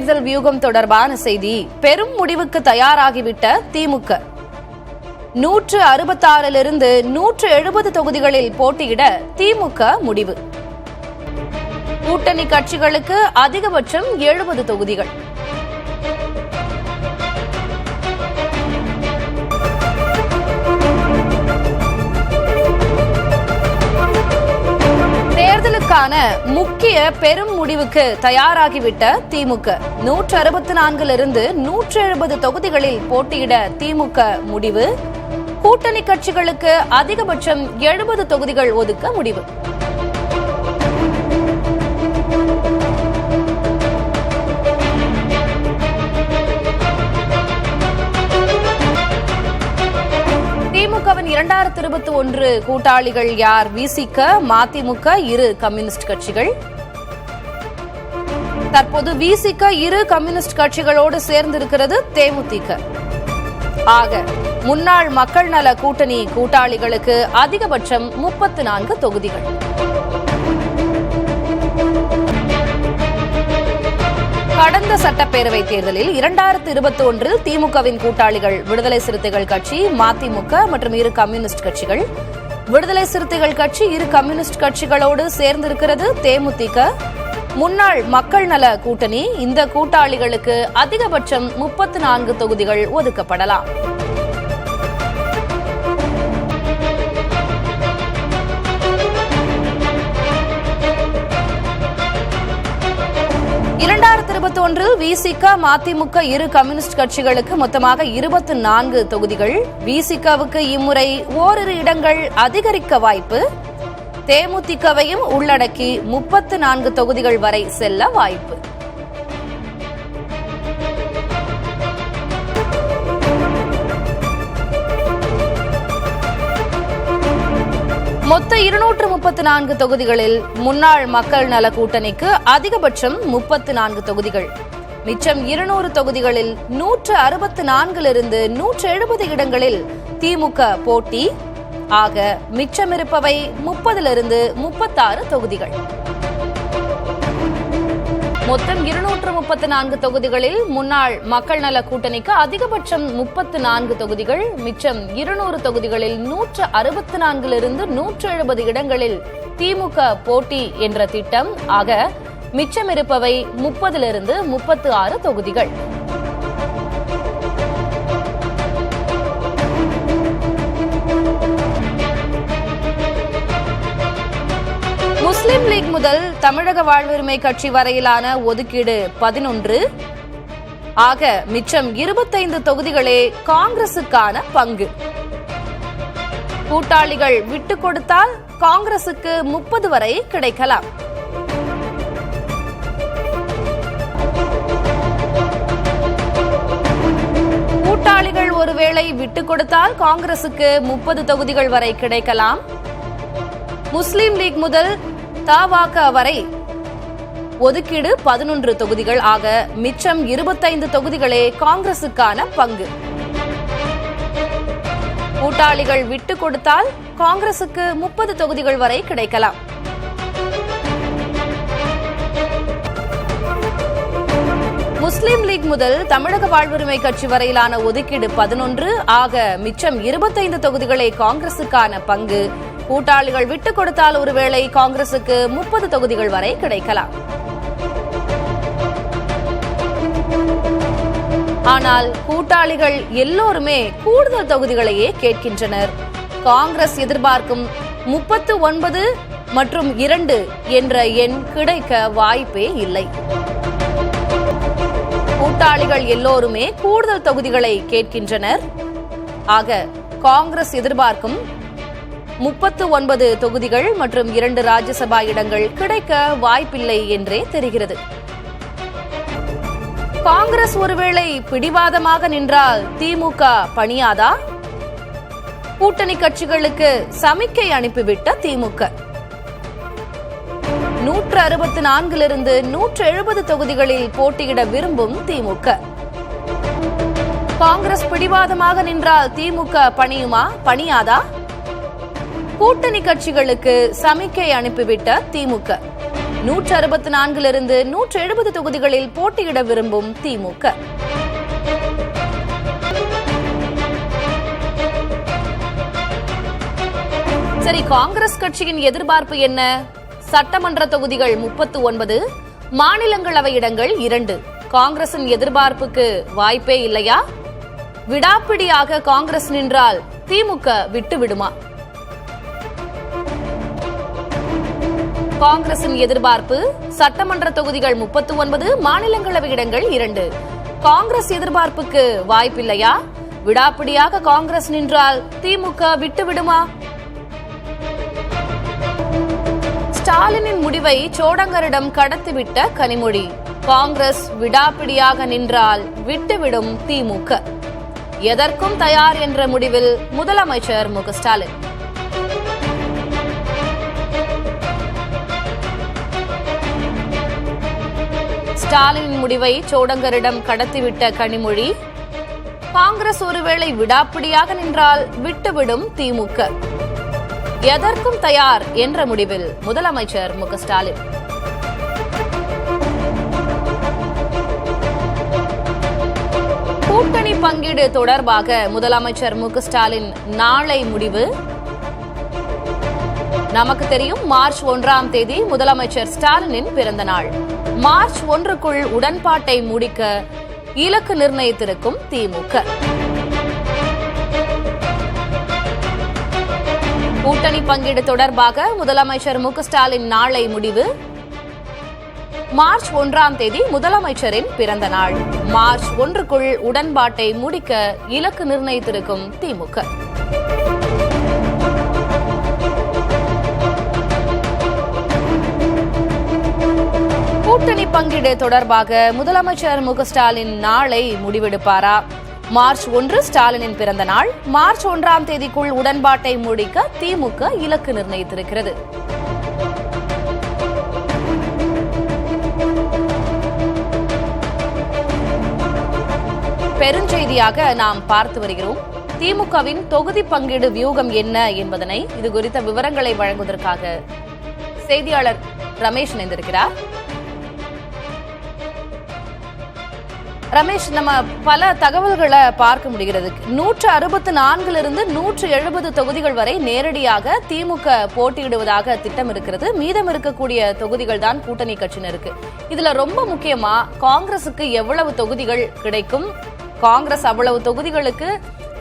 தேர்தல் வியூகம் தொடர்பான செய்தி. பெரும் முடிவுக்கு தயாராகிவிட்ட திமுக 166 170 தொகுதிகளில் போட்டியிட திமுக முடிவு. கூட்டணி கட்சிகளுக்கு அதிகபட்சம் 70 தொகுதிகள். தேர்தலுக்கான முக்கிய பெரும் முடிவுக்கு தயாராகிவிட்ட திமுக 164 170 தொகுதிகளில் போட்டியிட திமுக முடிவு. கூட்டணி கட்சிகளுக்கு அதிகபட்சம் 70 தொகுதிகள் ஒதுக்க முடிவு. திமுகவின் 2021 கூட்டாளிகள் யார்? விசிக, மதிமுக, இரு கம்யூனிஸ்ட் கட்சிகள். தற்போது விசிக, இரு கம்யூனிஸ்ட் கட்சிகளோடு சேர்ந்திருக்கிறது தேமுதிக. ஆக முன்னாள் மக்கள் நல கூட்டணி கூட்டாளிகளுக்கு அதிகபட்சம் 34 தொகுதிகள். கடந்த சட்டப்பேரவைத் தேர்தலில் 2021 திமுகவின் கூட்டாளிகள் விடுதலை சிறுத்தைகள் கட்சி, மதிமுக மற்றும் இரு கம்யூனிஸ்ட் கட்சிகள். விடுதலை சிறுத்தைகள் கட்சி, இரு கம்யூனிஸ்ட் கட்சிகளோடு சேர்ந்திருக்கிறது தேமுதிக. முன்னாள் மக்கள் நல கூட்டணி இந்த கூட்டாளிகளுக்கு அதிகபட்சம் 34 தொகுதிகள் ஒதுக்கப்படலாம். விசிக, மதிமுக, இரு கம்யூனிஸ்ட் கட்சிகளுக்கு மொத்தமாக 24 தொகுதிகள். விசிகவுக்கு இம்முறை ஓரிரு இடங்கள் அதிகரிக்க வாய்ப்பு. தேமுதிகவையும் உள்ளடக்கி 34 தொகுதிகள் வரை செல்ல வாய்ப்பு. மொத்த 234 தொகுதிகளில் முன்னாள் மக்கள் நல கூட்டணிக்கு அதிகபட்சம் 34 தொகுதிகள். மிச்சம் 200 தொகுதிகளில் 164 170 இடங்களில் திமுக போட்டி. ஆக மிச்சமிருப்பவை 30 36 தொகுதிகள். மொத்தம் 234 தொகுதிகளில் முன்னாள் மக்கள் நல கூட்டணிக்கு அதிகபட்சம் 34 தொகுதிகள். மிச்சம் 200 தொகுதிகளில் 164 170 இடங்களில் திமுக போட்டி என்ற திட்டம். ஆக மிச்சமிருப்பவை 30 36 தொகுதிகள். முஸ்லிம் லீக் முதல் தமிழக வாழ்வுரிமை கட்சி வரையிலான ஒதுக்கீடு 11. ஆக மிச்சம் 25 தொகுதிகளே காங்கிரசுக்கான பங்கு. கூட்டாளிகள் விட்டுக் கொடுத்தால் காங்கிரசுக்கு 30 வரை கிடைக்கலாம். கூட்டாளிகள் ஒருவேளை விட்டுக் கொடுத்தால் காங்கிரசுக்கு 30 தொகுதிகள் வரை கிடைக்கலாம். முஸ்லிம் லீக் முதல் தவாக வரை ஒதுக்கீடு 11 தொகுதிகள். ஆக மிச்சம் 25 தொகுதிகளே காங்கிரசுக்கான பங்கு. கூட்டாளிகள் விட்டுக் கொடுத்தால் காங்கிரசுக்கு 30 தொகுதிகள் வரை கிடைக்கலாம். முஸ்லிம் லீக் முதல் தமிழக வாழ்வுரிமை கட்சி வரையிலான ஒதுக்கீடு 11. ஆக மிச்சம் 25 தொகுதிகளே காங்கிரசுக்கான பங்கு. கூட்டாளிகள் விட்டுக் கொடுத்தால் ஒருவேளை காங்கிரசுக்கு 30 தொகுதிகள் வரை கிடைக்கலாம். ஆனால் கூட்டாளிகள் எல்லோருமே கூடுதல் தொகுதிகளையே கேட்கின்றனர். காங்கிரஸ் எதிர்பார்க்கும் 39 மற்றும் 2 என்ற எண் கிடைக்க வாய்ப்பே இல்லை. கூட்டாளிகள் எல்லோருமே கூடுதல் தொகுதிகளை கேட்கின்றனர். ஆக காங்கிரஸ் எதிர்பார்க்கும் 39 தொகுதிகள் மற்றும் 2 ராஜ்யசபா இடங்கள் கிடைக்க வாய்ப்பில்லை என்றே தெரிகிறது. காங்கிரஸ் ஒருவேளை பிடிவாதமாக நின்றால் திமுக பணியாதா? கூட்டணி கட்சிகளுக்கு சமிக்கை அனுப்பிவிட்ட திமுக 164 170 தொகுதிகளில் போட்டியிட விரும்பும் திமுக. காங்கிரஸ் பிடிவாதமாக நின்றால் திமுக பணியாதா? கூட்டணி கட்சிகளுக்கு சமிக்கை அனுப்பிவிட்ட திமுக 164 170 தொகுதிகளில் போட்டியிட விரும்பும் திமுக. சரி, காங்கிரஸ் கட்சியின் எதிர்பார்ப்பு என்ன? சட்டமன்ற தொகுதிகள் 39, மாநிலங்களவை இடங்கள் 2. காங்கிரசின் எதிர்பார்ப்புக்கு வாய்ப்பே இல்லையா? விடாப்பிடியாக காங்கிரஸ் நின்றால் திமுக விட்டுவிடுமா? காங்கிரசின் எதிர்பார்ப்பு சட்டமன்ற தொகுதிகள் 39, மாநிலங்களவை இடங்கள் 2. காங்கிரஸ் எதிர்பார்ப்புக்கு வாய்ப்பில்லையா? விடாப்பிடியாக காங்கிரஸ் நின்றால் திமுக விட்டுவிடுமா? ஸ்டாலினின் முடிவை சோடங்கரிடம் கடத்திவிட்ட கனிமொழி. காங்கிரஸ் விடாப்பிடியாக நின்றால் விட்டுவிடும் திமுக. எதற்கும் தயார் என்ற முடிவில் முதலமைச்சர் மு.க.ஸ்டாலின். ஸ்டாலினின் முடிவை சோடங்கரிடம் கடத்திவிட்ட கனிமொழி. காங்கிரஸ் ஒருவேளை விடாப்பிடியாக நின்றால் விட்டுவிடும் திமுக. எதற்கும் தயார் என்ற முடிவில் முதலமைச்சர் மு.க.ஸ்டாலின். கூட்டணி பங்கீடு தொடர்பாக முதலமைச்சர் மு.க.ஸ்டாலின் நாளை முடிவு. நமக்கு தெரியும், மார்ச் 1ஆம் தேதி முதலமைச்சர் ஸ்டாலினின் பிறந்த நாள். மார்ச் 1க்குள் உடன்பாட்டை முடிக்க இலக்கு நிர்ணயித்திருக்கும் திமுக. கூட்டணி பங்கீடு தொடர்பாக முதலமைச்சர் மு.க.ஸ்டாலின் நாளை முடிவு. மார்ச் 1ஆம் தேதி முதலமைச்சரின் பிறந்த நாள். மார்ச் 1க்குள் உடன்பாட்டை முடிக்க இலக்கு நிர்ணயித்திருக்கும் திமுக. கூட்டணி பங்கீடு தொடர்பாக முதலமைச்சர் மு.க.ஸ்டாலின் நாளை முடிவெடுப்பாரா? மார்ச் 1 ஸ்டாலினின் பிறந்த நாள். மார்ச் 1ஆம் தேதிக்குள் உடன்பாட்டை முடிக்க திமுக இலக்கு நிர்ணயித்திருக்கிறது. பெருஞ்செய்தியாக நாம் பார்த்து வருகிறோம். திமுகவின் தொகுதி பங்கீடு வியூகம் என்ன என்பதனை இது குறித்த விவரங்களை வழங்குவதற்காக செய்தியாளர் ரமேஷ் இணைந்திருக்கிறார். ரமேஷ், நம்ம பல தகவல்களை பார்க்க முடிகிறது. 164 170 தொகுதிகள் வரை நேரடியாக திமுக போட்டியிடுவதாக திட்டம் இருக்கிறது. மீதம் இருக்கக்கூடிய தொகுதிகள் தான் கூட்டணி கட்சியினருக்கு. இதுல ரொம்ப முக்கியமா காங்கிரசுக்கு எவ்வளவு தொகுதிகள் கிடைக்கும்? காங்கிரஸ் அவ்வளவு தொகுதிகளுக்கு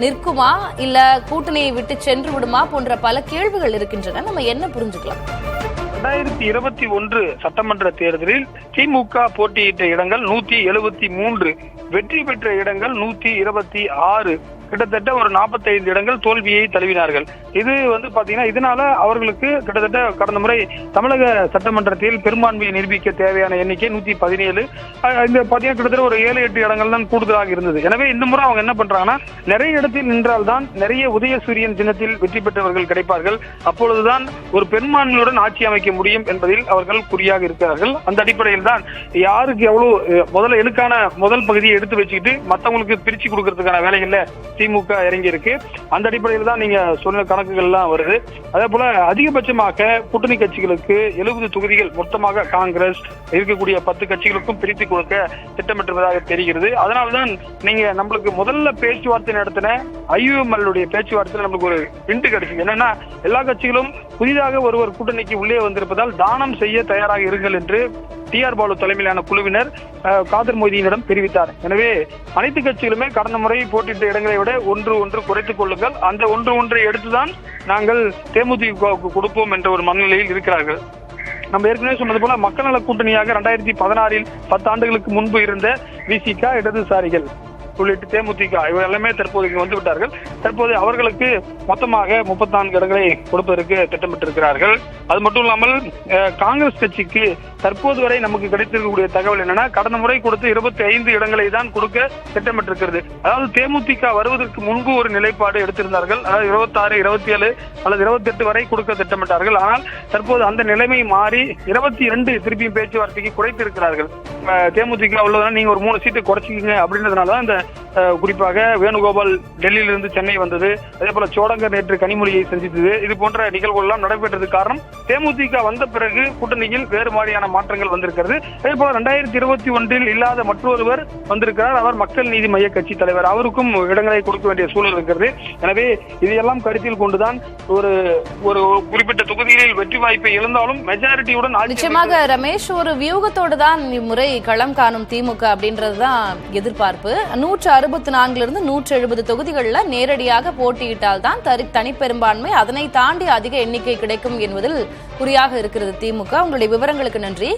நிற்குமா, இல்ல கூட்டணியை விட்டு சென்று விடுமா போன்ற பல கேள்விகள் இருக்கின்றன. நம்ம என்ன புரிஞ்சுக்கலாம்? 2021 சட்டமன்ற தேர்தலில் திமுக போட்டியிட்ட இடங்கள் 173, வெற்றி பெற்ற இடங்கள் 126, கிட்டத்தட்ட ஒரு 45 இடங்கள் தோல்வியை தழுவினார்கள். இது பாத்தீங்கன்னா, இதனால அவர்களுக்கு கிட்டத்தட்ட கடந்த முறை தமிழக சட்டமன்றத்தில் பெரும்பான்மையை நிரூபிக்க தேவையான எண்ணிக்கை 117. இந்த பாத்தீங்கன்னா கிட்டத்தட்ட ஒரு 7-8 இடங்கள் தான் கூடுதலாக இருந்தது. எனவே இந்த முறை அவங்க என்ன பண்றாங்கன்னா, நிறைய இடத்தில் நின்றால்தான் நிறைய உதயசூரியன் சின்னத்தில் வெற்றி பெற்றவர்கள் கிடைப்பார்கள். அப்பொழுதுதான் ஒரு பெரும்பான்மையுடன் ஆட்சி அமைக்க முடியும் என்பதில் அவர்கள் குறியாக இருக்கிறார்கள். அந்த அடிப்படையில் தான் யாருக்கு எவ்வளவு முதல்ல எலுக்கான முதல் பகுதியை எடுத்து வச்சுக்கிட்டு மற்றவங்களுக்கு பிரிச்சு கொடுக்கறதுக்கான வேலைகள்ல திமுக இறங்கி இருக்கு. அந்த அடிப்படையில் தான் நீங்க சொன்ன கணக்குகள் எல்லாம் வருது. அதே போல அதிகபட்சமாக கூட்டணி கட்சிகளுக்கு 70 தொகுதிகள் மொத்தமாக காங்கிரஸ் இருக்கக்கூடிய 10 கட்சிகளுக்கும் பிரித்து கொடுக்க திட்டமிட்டிருப்பதாக தெரிகிறது. அதனால்தான் நீங்க நம்மளுக்கு முதல்ல பேச்சுவார்த்தை நடத்தின IUML பேச்சுவார்த்தையில் நம்மளுக்கு ஒரு ஹிண்ட் கிடைச்சது. என்னன்னா, எல்லா கட்சிகளும் புதிதாக ஒருவர் கூட்டணிக்கு உள்ளே வந்திருப்பதால் தானம் செய்ய தயாராக இருங்கள் என்று TR பாலு தலைமையிலான குழுவினர் காதர் மொய்தீனிடம் தெரிவித்தார். எனவே அனைத்து கட்சிகளுமே கடந்த முறை போட்டியிட்ட இடங்களை விட ஒன்று குறைத்துக் கொள்ளுங்கள், அந்த ஒன்றை எடுத்துதான் நாங்கள் தேமுதிகவுக்கு கொடுப்போம் என்ற ஒரு மனநிலையில் இருக்கிறார்கள். நம்ம ஏற்கனவே சொன்னது போல மக்கள் நல கூட்டணியாக 2016 10 ஆண்டுகளுக்கு முன்பு இருந்த VCK, இடதுசாரிகள் உள்ளிட்டு தேமுதிக இவர்கள் எல்லாமே தற்போது இங்கு வந்து விட்டார்கள். தற்போது அவர்களுக்கு மொத்தமாக 34 இடங்களை கொடுப்பதற்கு திட்டமிட்டிருக்கிறார்கள். அது மட்டும் இல்லாமல் காங்கிரஸ் கட்சிக்கு தற்போது வரை நமக்கு கிடைத்திருக்கக்கூடிய தகவல் என்னன்னா, கடந்த முறை கொடுத்த 25 இடங்களை தான் கொடுக்க திட்டமிட்டிருக்கிறது. அதாவது தேமுதிக வருவதற்கு முன்பு ஒரு நிலைப்பாடு எடுத்திருந்தார்கள். அதாவது 26, 27 அல்லது 28 வரை கொடுக்க திட்டமிட்டார்கள். ஆனால் தற்போது அந்த நிலைமை மாறி 22 திருப்பி பேச்சுவார்த்தைக்கு குறைத்திருக்கிறார்கள். தேமுதிக உள்ளதால் நீங்க ஒரு 3 சீட்டு குறைச்சிக்கீங்க அப்படின்றதுனாலதான் இந்த குறிப்பாக வேணுகோபால் டெல்லியிலிருந்து சென்னை வந்தது, அதே போல சோடங்கர் நேற்று கனிமொழியை சந்தித்தது, இது போன்ற நிகழ்வுகள் எல்லாம் நடைபெற்றது காரணம் தேமுதிக வந்த பிறகு கூட்டணியில் வேறு மாதிரியான மாற்றங்கள் வந்திருக்கிறது. அதே போல 2021 இல்லாத மற்றொருவர் வந்திருக்கிறார், அவர் மக்கள் நீதி மைய கட்சி தலைவர், அவருக்கும் இடங்களை கொடுக்க வேண்டிய சூழல் இருக்கிறது. எனவே இதையெல்லாம் கருத்தில் கொண்டுதான் ஒரு ஒரு குறிப்பிட்ட தொகுதிகளில் வெற்றி வாய்ப்பை இழந்தாலும் மெஜாரிட்டியுடன் நிச்சயமாக ரமேஷ், ஒரு வியூகத்தோடு தான் இம்முறை களம் காணும் திமுக அப்படின்றதுதான் எதிர்பார்ப்பு. 164 இருந்து 170 தொகுதிகளில் நேரடியாக போட்டியிட்டால் தான் தனிப்பெரும்பான்மை, அதனை தாண்டி அதிக எண்ணிக்கை கிடைக்கும் என்பதில் குறியாக இருக்கிறது திமுக. உங்களுடைய விவரங்களுக்கு நன்றி.